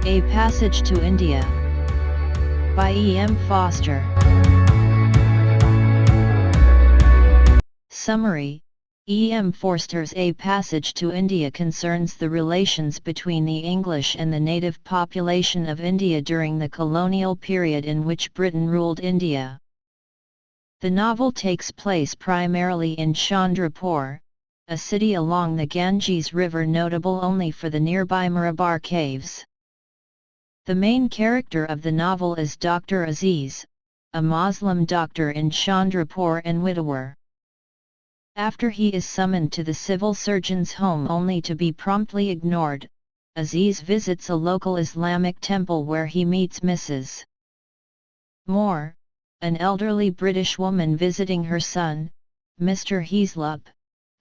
A Passage to India by E.M. Forster. Summary: E.M. Forster's A Passage to India concerns the relations between the English and the native population of India during the colonial period in which Britain ruled India. The novel takes place primarily in Chandra, a city along the Ganges River notable only for the nearby Marabar Caves. The main character of the novel is Dr. Aziz, a Muslim doctor in Chandrapur and widower. After he is summoned to the civil surgeon's home only to be promptly ignored, Aziz visits a local Islamic temple where he meets Mrs. Moore, an elderly British woman visiting her son, Mr. Heaslop,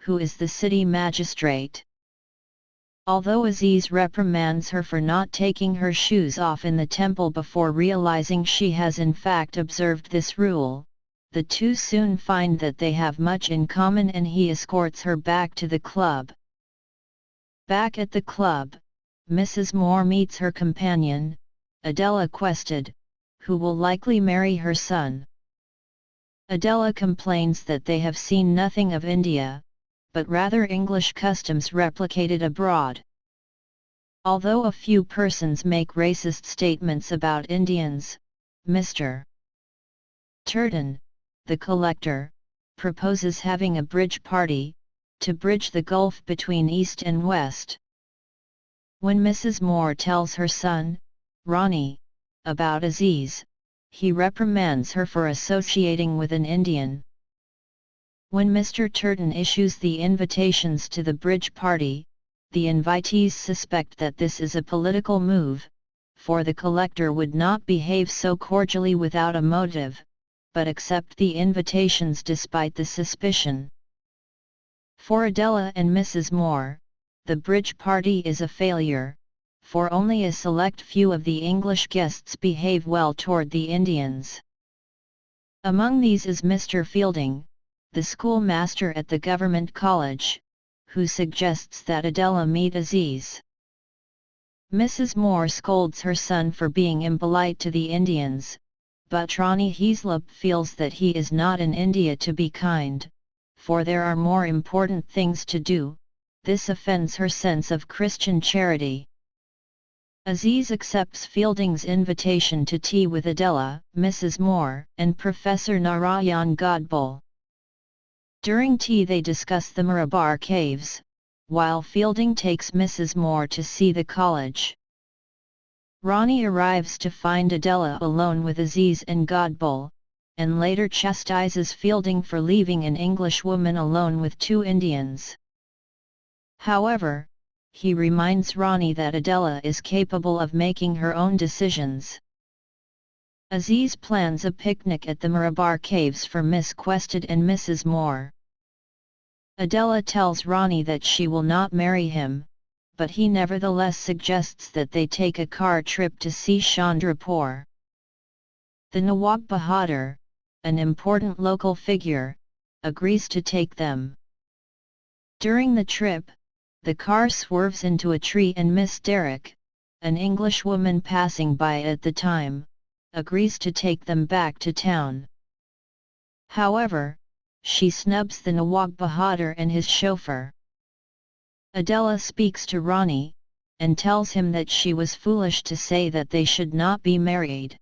who is the city magistrate. Although Aziz reprimands her for not taking her shoes off in the temple before realizing she has in fact observed this rule, the two soon find that they have much in common and he escorts her back to the club. Back at the club, Mrs. Moore meets her companion, Adela Quested, who will likely marry her son. Adela complains that they have seen nothing of India, but rather English customs replicated abroad. Although a few persons make racist statements about Indians, Mr. Turton, the collector, proposes having a bridge party, to bridge the gulf between East and West. When Mrs. Moore tells her son, Rani, about Aziz, he reprimands her for associating with an Indian. When Mr. Turton issues the invitations to the bridge party, the invitees suspect that this is a political move, for the collector would not behave so cordially without a motive, but accept the invitations despite the suspicion. For Adela and Mrs. Moore, the bridge party is a failure, for only a select few of the English guests behave well toward the Indians. Among these is Mr. Fielding, the schoolmaster at the government college, who suggests that Adela meet Aziz. Mrs. Moore scolds her son for being impolite to the Indians, but Rani Heaslop feels that he is not in India to be kind, for there are more important things to do. This offends her sense of Christian charity. Aziz accepts Fielding's invitation to tea with Adela, Mrs. Moore, and Professor Narayan Godbole. During tea they discuss the Marabar Caves, while Fielding takes Mrs. Moore to see the college. Rani arrives to find Adela alone with Aziz and Godbole, and later chastises Fielding for leaving an English woman alone with two Indians. However, he reminds Rani that Adela is capable of making her own decisions. Aziz plans a picnic at the Marabar Caves for Miss Quested and Mrs. Moore. Adela tells Rani that she will not marry him, but he nevertheless suggests that they take a car trip to see Chandrapur. The Nawab Bahadur, an important local figure, agrees to take them. During the trip, the car swerves into a tree and Miss Derrick, an Englishwoman passing by at the time, agrees to take them back to town. However, she snubs the Nawab Bahadur and his chauffeur. Adela speaks to Rani, and tells him that she was foolish to say that they should not be married.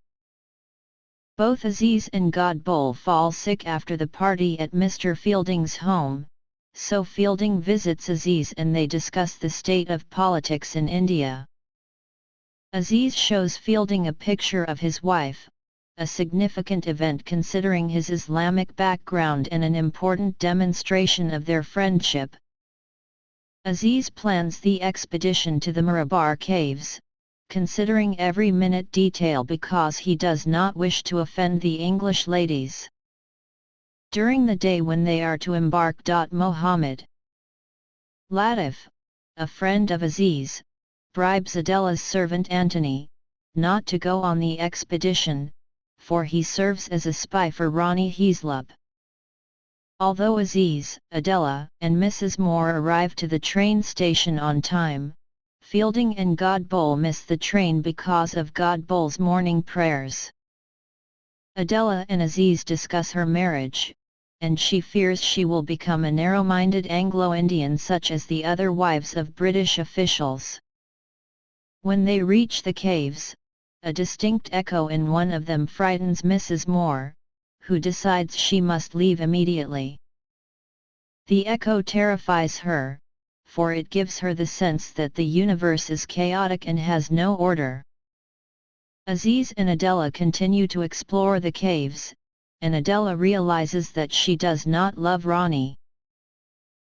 Both Aziz and Godbole fall sick after the party at Mr. Fielding's home, so Fielding visits Aziz and they discuss the state of politics in India. Aziz shows Fielding a picture of his wife, a significant event considering his Islamic background and an important demonstration of their friendship. Aziz plans the expedition to the Marabar Caves, considering every minute detail because he does not wish to offend the English ladies. During the day when they are to embark, Mohammed Latif, a friend of Aziz, bribes Adela's servant Antony, not to go on the expedition, for he serves as a spy for Rani Heaslop. Although Aziz, Adela, and Mrs. Moore arrive to the train station on time, Fielding and Godboll miss the train because of Godboll's morning prayers. Adela and Aziz discuss her marriage, and she fears she will become a narrow-minded Anglo-Indian such as the other wives of British officials. When they reach the caves, a distinct echo in one of them frightens Mrs. Moore, who decides she must leave immediately. The echo terrifies her, for it gives her the sense that the universe is chaotic and has no order. Aziz and Adela continue to explore the caves, and Adela realizes that she does not love Rani.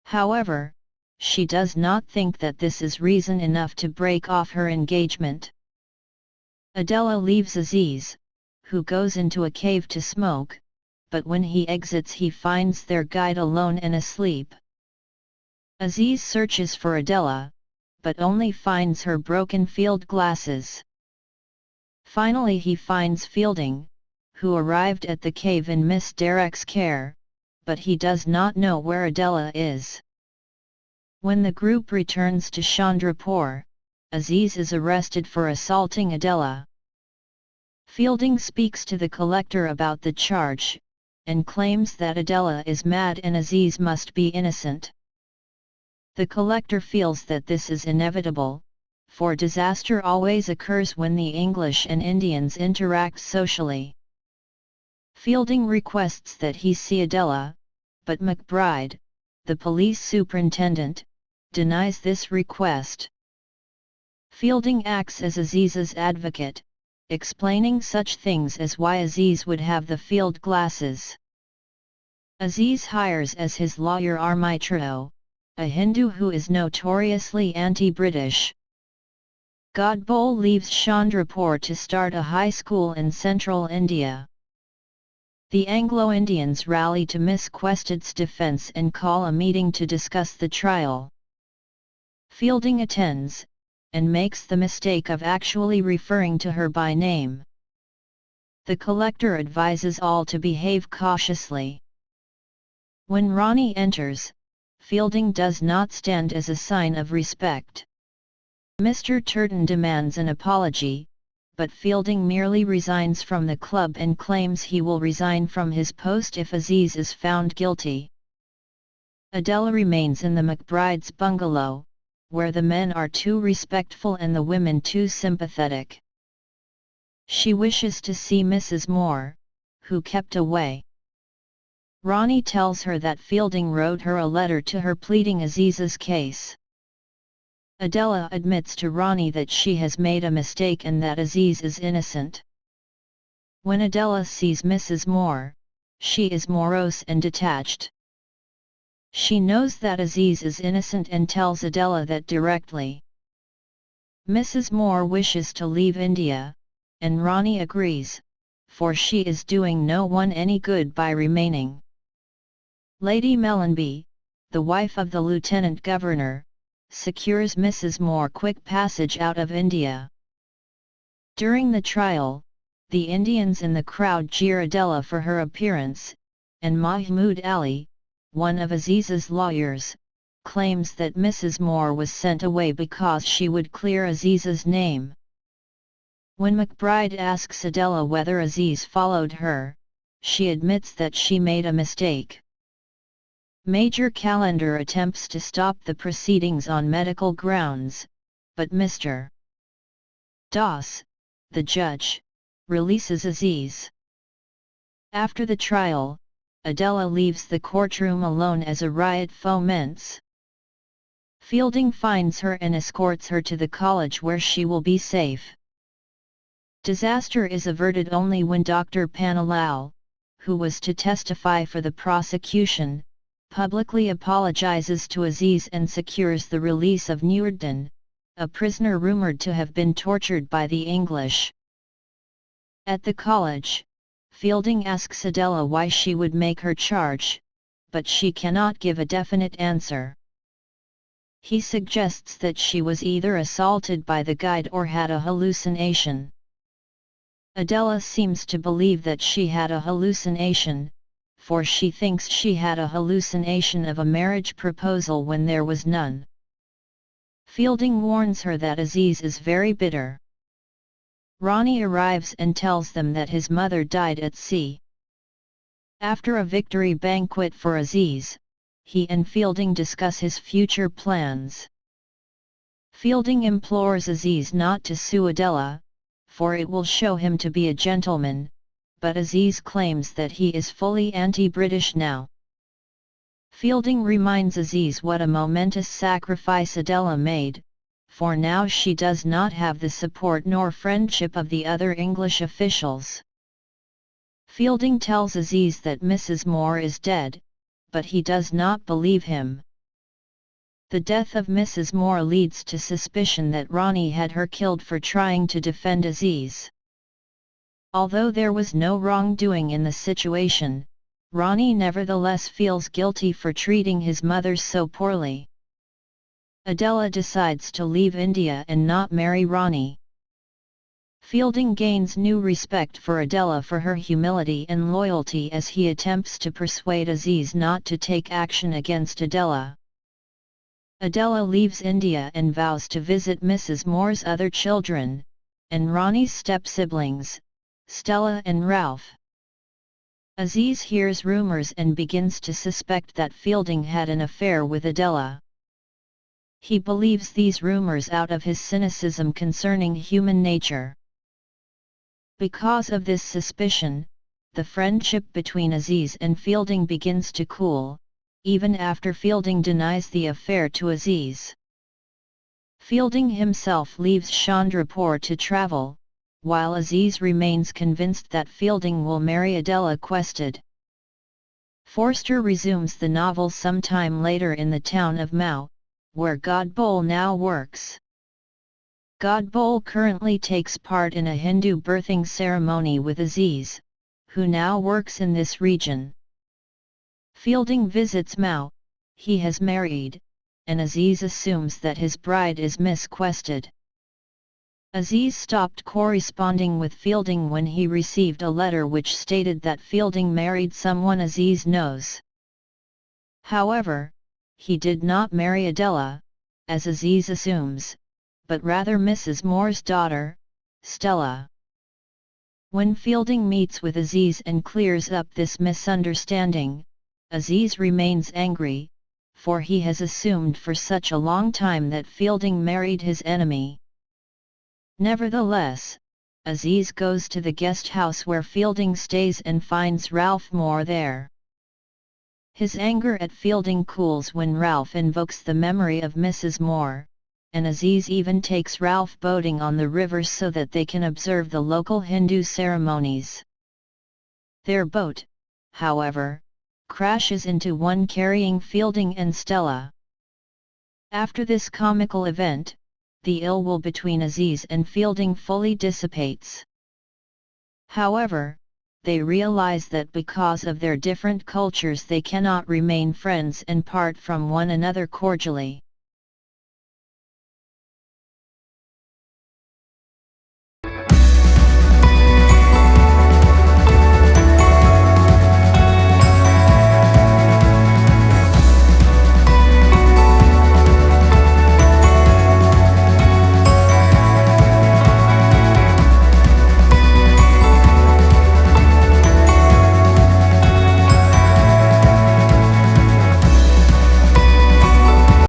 However, she does not think that this is reason enough to break off her engagement. Adela leaves Aziz, who goes into a cave to smoke, but when he exits he finds their guide alone and asleep. Aziz searches for Adela, but only finds her broken field glasses. Finally he finds Fielding, who arrived at the cave in Miss Derek's care, but he does not know where Adela is. When the group returns to Chandrapur, Aziz is arrested for assaulting Adela. Fielding speaks to the collector about the charge, and claims that Adela is mad and Aziz must be innocent. The collector feels that this is inevitable, for disaster always occurs when the English and Indians interact socially. Fielding requests that he see Adela, but McBride, the police superintendent, denies this request. Fielding acts as Aziz's advocate, explaining such things as why Aziz would have the field glasses. Aziz hires as his lawyer Armitro, a Hindu who is notoriously anti-British. Godboll leaves Chandrapur to start a high school in central India. The Anglo-Indians rally to Miss Quested's defence and call a meeting to discuss the trial. Fielding attends, and makes the mistake of actually referring to her by name. The collector advises all to behave cautiously. When Rani enters, Fielding does not stand as a sign of respect. Mr. Turton demands an apology, but Fielding merely resigns from the club and claims he will resign from his post if Aziz is found guilty. Adela remains in the McBride's bungalow, where the men are too respectful and the women too sympathetic. She wishes to see Mrs. Moore, who kept away. Rani tells her that Fielding wrote her a letter to her pleading Aziz's case. Adela admits to Rani that she has made a mistake and that Aziz is innocent. When Adela sees Mrs. Moore, she is morose and detached. She knows that Aziz is innocent and tells Adela that directly. Mrs. Moore wishes to leave India, and Rani agrees, for she is doing no one any good by remaining. Lady Mellanby, the wife of the Lieutenant Governor, secures Mrs. Moore quick passage out of India. During the trial, the Indians in the crowd jeer Adela for her appearance, and Mahmood Ali, one of Aziz's lawyers, claims that Mrs. Moore was sent away because she would clear Aziz's name. When McBride asks Adela whether Aziz followed her, she admits that she made a mistake. Major Calendar attempts to stop the proceedings on medical grounds, but Mr. Das, the judge, releases Aziz. After the trial, Adela leaves the courtroom alone as a riot foments. Fielding finds her and escorts her to the college where she will be safe. Disaster is averted only when Dr. Pannalal, who was to testify for the prosecution, publicly apologizes to Aziz and secures the release of Nuruddin, a prisoner rumored to have been tortured by the English. At the college, Fielding asks Adela why she would make her charge, but she cannot give a definite answer. He suggests that she was either assaulted by the guide or had a hallucination. Adela seems to believe that she had a hallucination, for she thinks she had a hallucination of a marriage proposal when there was none. Fielding warns her that Aziz is very bitter. Rani arrives and tells them that his mother died at sea. After a victory banquet for Aziz, he and Fielding discuss his future plans. Fielding implores Aziz not to sue Adela, for it will show him to be a gentleman, but Aziz claims that he is fully anti-British now. Fielding reminds Aziz what a momentous sacrifice Adela made, for now she does not have the support nor friendship of the other English officials. Fielding tells Aziz that Mrs. Moore is dead, but he does not believe him. The death of Mrs. Moore leads to suspicion that Rani had her killed for trying to defend Aziz. Although there was no wrongdoing in the situation, Rani nevertheless feels guilty for treating his mother so poorly. Adela decides to leave India and not marry Rani. Fielding gains new respect for Adela for her humility and loyalty as he attempts to persuade Aziz not to take action against Adela. Adela leaves India and vows to visit Mrs. Moore's other children, and Rani's step-siblings, Stella and Ralph. Aziz hears rumors and begins to suspect that Fielding had an affair with Adela. He believes these rumors out of his cynicism concerning human nature. Because of this suspicion, the friendship between Aziz and Fielding begins to cool, even after Fielding denies the affair to Aziz. Fielding himself leaves Chandrapur to travel, while Aziz remains convinced that Fielding will marry Adela Quested. Forster resumes the novel sometime later in the town of Mao, where Godbole now works. Godbole currently takes part in a Hindu birthing ceremony with Aziz, who now works in this region. Fielding visits Mao, he has married, and Aziz assumes that his bride is Miss Quested. Aziz stopped corresponding with Fielding when he received a letter which stated that Fielding married someone Aziz knows. However, he did not marry Adela, as Aziz assumes, but rather Mrs. Moore's daughter, Stella. When Fielding meets with Aziz and clears up this misunderstanding, Aziz remains angry, for he has assumed for such a long time that Fielding married his enemy. Nevertheless, Aziz goes to the guest house where Fielding stays and finds Ralph Moore there. His anger at Fielding cools when Ralph invokes the memory of Mrs. Moore, and Aziz even takes Ralph boating on the river so that they can observe the local Hindu ceremonies. Their boat, however, crashes into one carrying Fielding and Stella. After this comical event, the ill will between Aziz and Fielding fully dissipates. However, they realize that because of their different cultures they cannot remain friends and part from one another cordially.